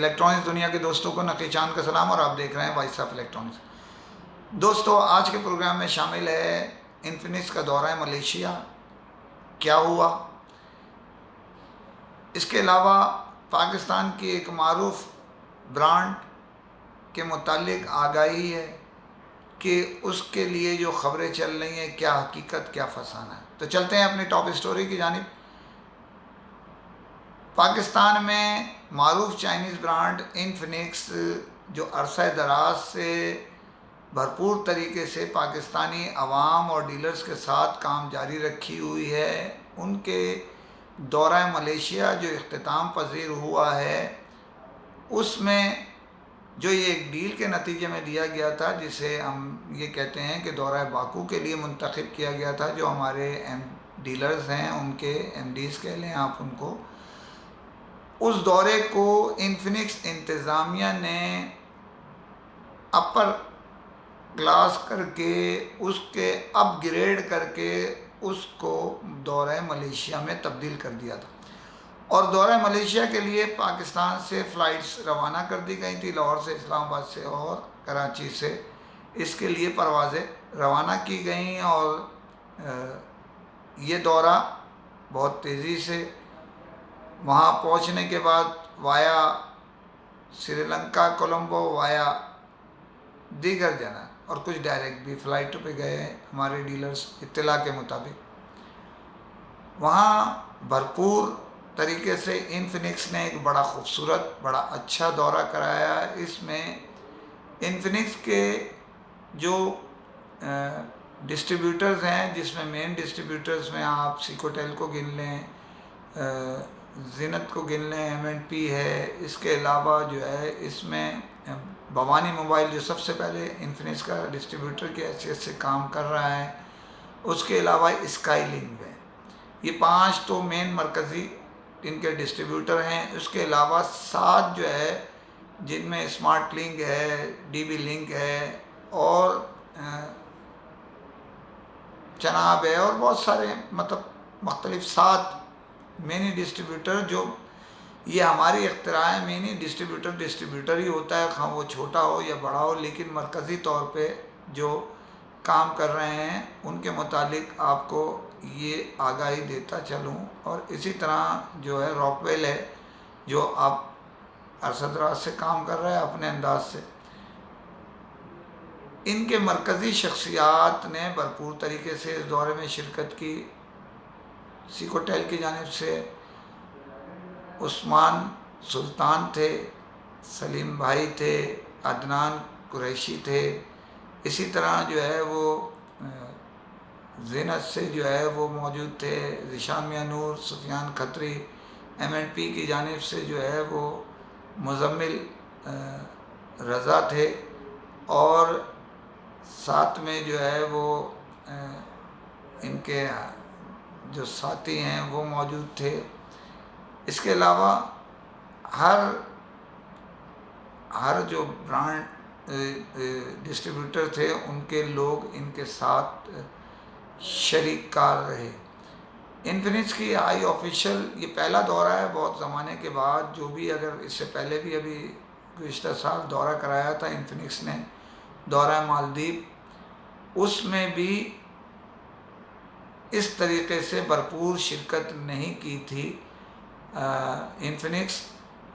Electronics دنیا کے دوستوں کو نقی چاند کا سلام، اور آپ دیکھ رہے ہیں وائس آف الیکٹرانکس۔ دوستو، آج کے پروگرام میں شامل ہے انفینکس کا دورہ ملیشیا کیا ہوا، اس کے علاوہ پاکستان کی ایک معروف برانڈ کے متعلق آگاہی ہے کہ اس کے لیے جو خبریں چل رہی ہیں کیا حقیقت کیا فسانہ ہے۔ تو چلتے ہیں اپنی ٹاپ سٹوری کی جانب۔ پاکستان میں معروف چائنیز برانڈ انفینکس جو عرصہ دراز سے بھرپور طریقے سے پاکستانی عوام اور ڈیلرز کے ساتھ کام جاری رکھی ہوئی ہے، ان کے دورہ ملیشیا جو اختتام پذیر ہوا ہے، اس میں جو یہ ایک ڈیل کے نتیجے میں دیا گیا تھا، جسے ہم یہ کہتے ہیں کہ دورہ باکو کے لیے منتخب کیا گیا تھا، جو ہمارے ڈیلرز ہیں ان کے ایم ڈیز کہہ لیں آپ ان کو، اس دورے کو انفینکس انتظامیہ نے اپر کلاس کر کے اس کے اپ گریڈ کر کے اس کو دورہ ملیشیا میں تبدیل کر دیا تھا، اور دورہ ملیشیا کے لیے پاکستان سے فلائٹس روانہ کر دی گئی تھی، لاہور سے، اسلام آباد سے اور کراچی سے اس کے لیے پروازیں روانہ کی گئیں، اور یہ دورہ بہت تیزی سے وہاں پہنچنے کے بعد وایا سری لنکا کولمبو، وایا دیگر جگہ اور کچھ ڈائریکٹ بھی فلائٹوں پہ گئے ہمارے ڈیلرز اطلاع کے مطابق۔ وہاں بھرپور طریقے سے انفینکس نے ایک بڑا خوبصورت بڑا اچھا دورہ کرایا۔ اس میں انفینکس کے جو ڈسٹریبیوٹرز ہیں، جس میں مین ڈسٹریبیوٹرز میں آپ سیکوٹیل کو گن لیں، زینت کو گن لیں، ایم اینڈ پی ہے، اس کے علاوہ جو ہے اس میں بھوانی موبائل جو سب سے پہلے انفینکس کا ڈسٹریبیوٹر کی حیثیت سے کام کر رہا ہے، اس کے علاوہ اسکائی لنک ہے۔ یہ 5 تو مین مرکزی ان کے ڈسٹریبیوٹر ہیں۔ اس کے علاوہ 7 جو ہے جن میں اسمارٹ لنک ہے، ڈی بی لنک ہے اور چناب ہے، اور بہت سارے مختلف 7 مینی ڈسٹریبیوٹر، جو یہ ہماری اختراع ہے۔ مینی ڈسٹریبیوٹر ہی ہوتا ہے، خواہ وہ چھوٹا ہو یا بڑا ہو، لیکن مرکزی طور پہ جو کام کر رہے ہیں ان کے متعلق آپ کو یہ آگاہی دیتا چلوں۔ اور اسی طرح جو ہے راک ویل ہے، جو آپ عرصہ دراز سے کام کر رہے ہیں اپنے انداز سے۔ ان کے مرکزی شخصیات نے بھرپور طریقے سے اس دورے میں شرکت کی۔ سیکوٹیل کی جانب سے عثمان سلطان تھے، سلیم بھائی تھے، عدنان قریشی تھے، اسی طرح جو ہے وہ زینت سے جو ہے وہ موجود تھے، ذیشان میاں نور، سفیان کھتری۔ ایم اینڈ پی کی جانب سے جو ہے وہ مزمل رضا تھے، اور ساتھ میں جو ہے وہ ان کے جو ساتھی ہیں وہ موجود تھے۔ اس کے علاوہ ہر جو برانڈ ڈسٹریبیوٹر تھے ان کے لوگ ان کے ساتھ شریک کار رہے۔ انفینکس کی ہائی آفیشل یہ پہلا دورہ ہے بہت زمانے کے بعد، جو بھی اگر اس سے پہلے بھی ابھی گزشتہ سال دورہ کرایا تھا انفینکس نے، دورہ مالدیپ، اس میں بھی اس طریقے سے بھرپور شرکت نہیں کی تھی۔ انفینکس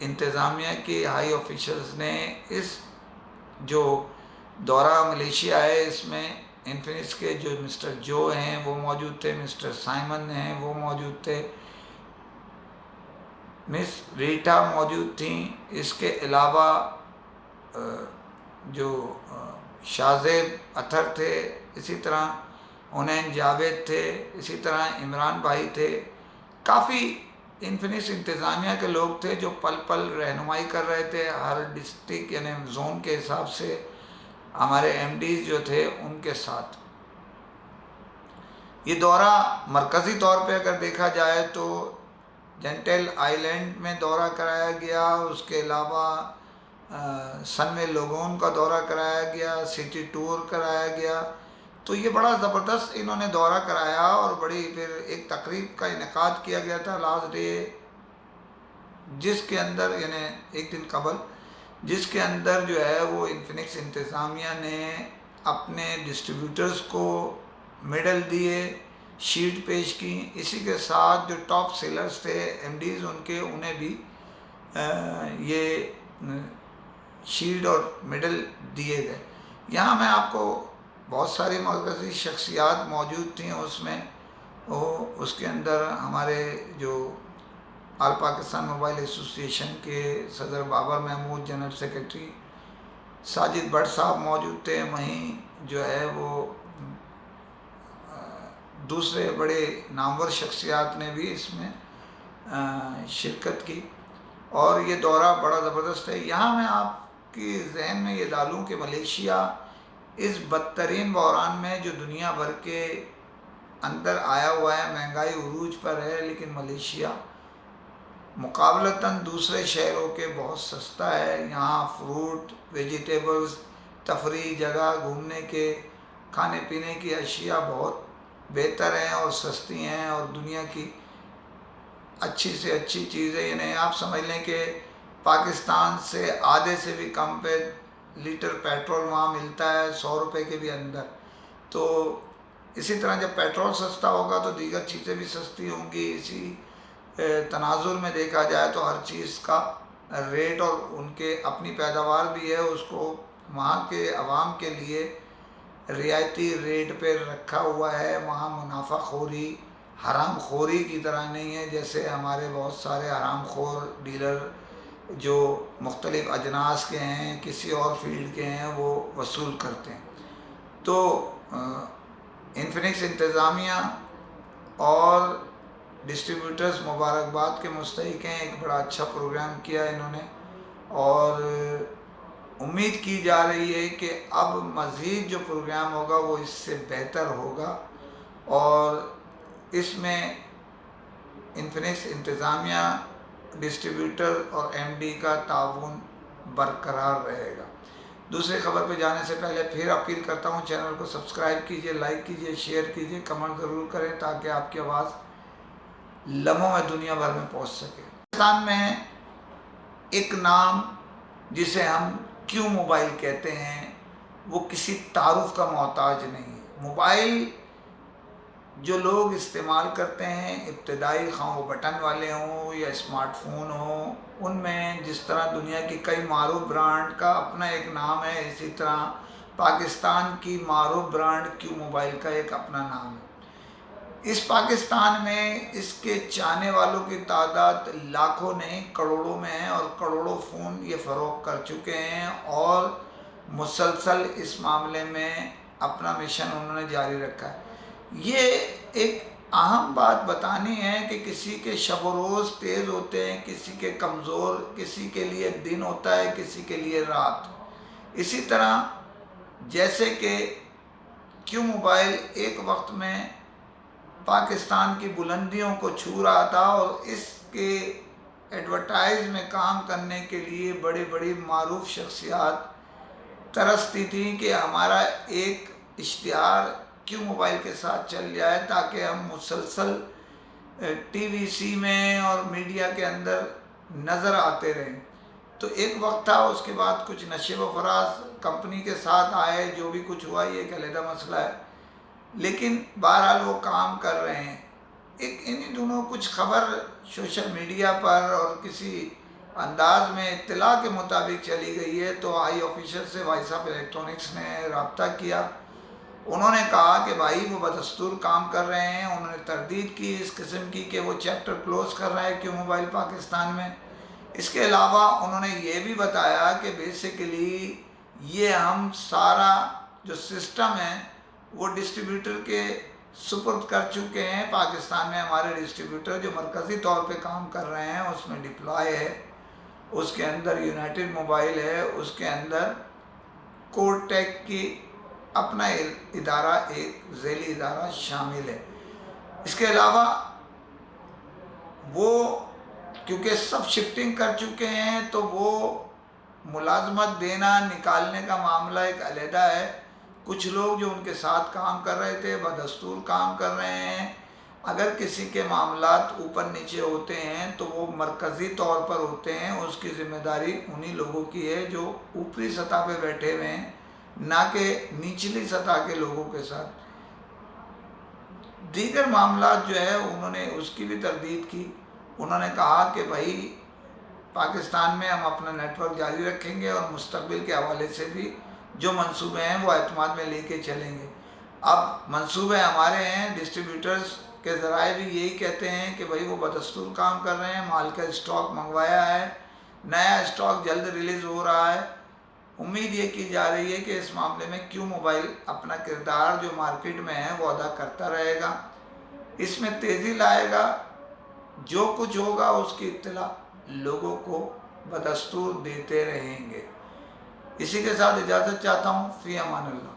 انتظامیہ کے ہائی آفیشلز نے اس جو دورہ ملیشیا ہے، اس میں انفینکس کے جو مسٹر جو ہیں وہ موجود تھے، مسٹر سائمن ہیں وہ موجود تھے، مس ریٹا موجود تھیں، اس کے علاوہ جو شاہزیب اطہر تھے، اسی طرح حنین جاوید تھے، اسی طرح عمران بھائی تھے۔ کافی انفینکس انتظامیہ کے لوگ تھے جو پل پل رہنمائی کر رہے تھے، ہر ڈسٹرکٹ یعنی زون کے حساب سے ہمارے ایم ڈیز جو تھے ان کے ساتھ۔ یہ دورہ مرکزی طور پہ اگر دیکھا جائے تو جینٹل آئی لینڈ میں دورہ کرایا گیا، اس کے علاوہ سن میں لوگون کا دورہ کرایا گیا، سٹی ٹور کرایا گیا۔ تو یہ بڑا زبردست انہوں نے دورہ کرایا، اور بڑی پھر ایک تقریب کا انعقاد کیا گیا تھا لاسٹ ڈے جس کے اندر یعنی ایک دن قبل جس کے اندر جو ہے وہ انفینکس انتظامیہ نے اپنے ڈسٹریبیوٹرز کو میڈل دیے، شیٹ پیش کی، اسی کے ساتھ جو ٹاپ سیلرز تھے ایم ڈیز ان کے، انہیں بھی یہ شیلڈ اور میڈل دیے گئے۔ یہاں میں آپ کو بہت ساری مرکزی شخصیات موجود تھیں اس میں، اس کے اندر ہمارے جو آل پاکستان موبائل ایسوسی ایشن کے صدر بابر محمود، جنرل سیکرٹری ساجد بٹ صاحب موجود تھے، وہیں جو ہے وہ دوسرے بڑے نامور شخصیات نے بھی اس میں شرکت کی، اور یہ دورہ بڑا زبردست ہے۔ یہاں میں آپ کی ذہن میں یہ ڈالوں کہ ملیشیا اس بدترین بحران میں جو دنیا بھر کے اندر آیا ہوا ہے، مہنگائی عروج پر ہے، لیکن ملیشیا مقابلتاً دوسرے شہروں کے بہت سستا ہے۔ یہاں فروٹ، ویجیٹیبلز، تفریح جگہ، گھومنے کے، کھانے پینے کی اشیاء بہت بہتر ہیں اور سستی ہیں، اور دنیا کی اچھی سے اچھی چیزیں، یعنی آپ سمجھ لیں کہ پاکستان سے آدھے سے بھی کم پہ لیٹر پیٹرول وہاں ملتا ہے، 100 روپے کے بھی اندر۔ تو اسی طرح جب پیٹرول سستا ہوگا تو دیگر چیزیں بھی سستی ہوں گی۔ اسی تناظر میں دیکھا جائے تو ہر چیز کا ریٹ اور ان کے اپنی پیداوار بھی ہے، اس کو وہاں کے عوام کے لیے رعایتی ریٹ پہ رکھا ہوا ہے۔ وہاں منافع خوری، حرام خوری کی طرح نہیں ہے جیسے ہمارے بہت سارے حرام خور ڈیلر جو مختلف اجناس کے ہیں، کسی اور فیلڈ کے ہیں، وہ وصول کرتے ہیں۔ تو انفینکس انتظامیہ اور ڈسٹریبیوٹرز مبارکباد کے مستحق ہیں، ایک بڑا اچھا پروگرام کیا انہوں نے، اور امید کی جا رہی ہے کہ اب مزید جو پروگرام ہوگا وہ اس سے بہتر ہوگا، اور اس میں انفینکس انتظامیہ، ڈسٹریبیوٹر اور ایم ڈی کا تعاون برقرار رہے گا۔ دوسری خبر پہ جانے سے پہلے پھر اپیل کرتا ہوں، چینل کو سبسکرائب کیجئے، لائک کیجئے، شیئر کیجئے، کمنٹ ضرور کریں تاکہ آپ کی آواز لمحوں میں دنیا بھر میں پہنچ سکے۔ پاکستان میں ایک نام جسے ہم کیو موبائل کہتے ہیں، وہ کسی تعارف کا محتاج نہیں ہے۔ موبائل جو لوگ استعمال کرتے ہیں ابتدائی، خواہ وہ بٹن والے ہوں یا اسمارٹ فون ہوں، ان میں جس طرح دنیا کی کئی معروف برانڈ کا اپنا ایک نام ہے، اسی طرح پاکستان کی معروف برانڈ کیو موبائل کا ایک اپنا نام ہے۔ اس پاکستان میں اس کے چاہنے والوں کی تعداد لاکھوں نہیں کروڑوں میں ہے، اور کروڑوں فون یہ فروخت کر چکے ہیں، اور مسلسل اس معاملے میں اپنا مشن انہوں نے جاری رکھا ہے۔ یہ ایک اہم بات بتانی ہے کہ کسی کے شب و روز تیز ہوتے ہیں، کسی کے کمزور، کسی کے لیے دن ہوتا ہے، کسی کے لیے رات۔ اسی طرح جیسے کہ کیو موبائل ایک وقت میں پاکستان کی بلندیوں کو چھو رہا تھا، اور اس کے ایڈورٹائز میں کام کرنے کے لیے بڑی بڑی معروف شخصیات ترستی تھیں کہ ہمارا ایک اشتہار کیو موبائل کے ساتھ چل جائے تاکہ ہم مسلسل ٹی وی سی میں اور میڈیا کے اندر نظر آتے رہیں۔ تو ایک وقت تھا، اس کے بعد کچھ نشیب و فراز کمپنی کے ساتھ آئے، جو بھی کچھ ہوا یہ ایک علیحدہ مسئلہ ہے، لیکن بہرحال وہ کام کر رہے ہیں۔ ایک انہی دنوں کچھ خبر سوشل میڈیا پر اور کسی انداز میں اطلاع کے مطابق چلی گئی ہے، تو آئی آفیشر سے وائس آف الیکٹرانکس نے رابطہ کیا۔ انہوں نے کہا کہ بھائی وہ بدستور کام کر رہے ہیں، انہوں نے تردید کی اس قسم کی کہ وہ چیپٹر کلوز کر رہا ہے کیو موبائل پاکستان میں۔ اس کے علاوہ انہوں نے یہ بھی بتایا کہ بیسیکلی یہ ہم سارا جو سسٹم ہے وہ ڈسٹریبیوٹر کے سپرد کر چکے ہیں۔ پاکستان میں ہمارے ڈسٹریبیوٹر جو مرکزی طور پہ کام کر رہے ہیں، اس میں ڈپلائے ہے، اس کے اندر یونائٹڈ موبائل ہے، اس کے اندر کورٹیک کی اپنا ادارہ، ایک ذیلی ادارہ شامل ہے۔ اس کے علاوہ وہ کیونکہ سب شفٹنگ کر چکے ہیں، تو وہ ملازمت دینا نکالنے کا معاملہ ایک علیحدہ ہے۔ کچھ لوگ جو ان کے ساتھ کام کر رہے تھے بدستور کام کر رہے ہیں، اگر کسی کے معاملات اوپر نیچے ہوتے ہیں تو وہ مرکزی طور پر ہوتے ہیں، اس کی ذمہ داری انہی لوگوں کی ہے جو اوپری سطح پہ بیٹھے ہوئے ہیں، نہ کہ نچلی سطح کے لوگوں کے ساتھ۔ دیگر معاملات جو ہے انہوں نے اس کی بھی تردید کی۔ انہوں نے کہا کہ بھائی پاکستان میں ہم اپنا نیٹ ورک جاری رکھیں گے اور مستقبل کے حوالے سے بھی جو منصوبے ہیں وہ اعتماد میں لے کے چلیں گے۔ اب منصوبے ہمارے ہیں، ڈسٹریبیوٹرز کے ذرائع بھی یہی کہتے ہیں کہ بھائی وہ بدستور کام کر رہے ہیں، مال کا اسٹاک منگوایا ہے، نیا اسٹاک جلد ریلیز ہو رہا ہے۔ امید یہ کی جا رہی ہے کہ اس معاملے میں کیو موبائل اپنا کردار جو مارکیٹ میں ہے وہ ادا کرتا رہے گا، اس میں تیزی لائے گا، جو کچھ ہوگا اس کی اطلاع لوگوں کو بدستور دیتے رہیں گے۔ اسی کے ساتھ اجازت چاہتا ہوں، فی امان اللہ۔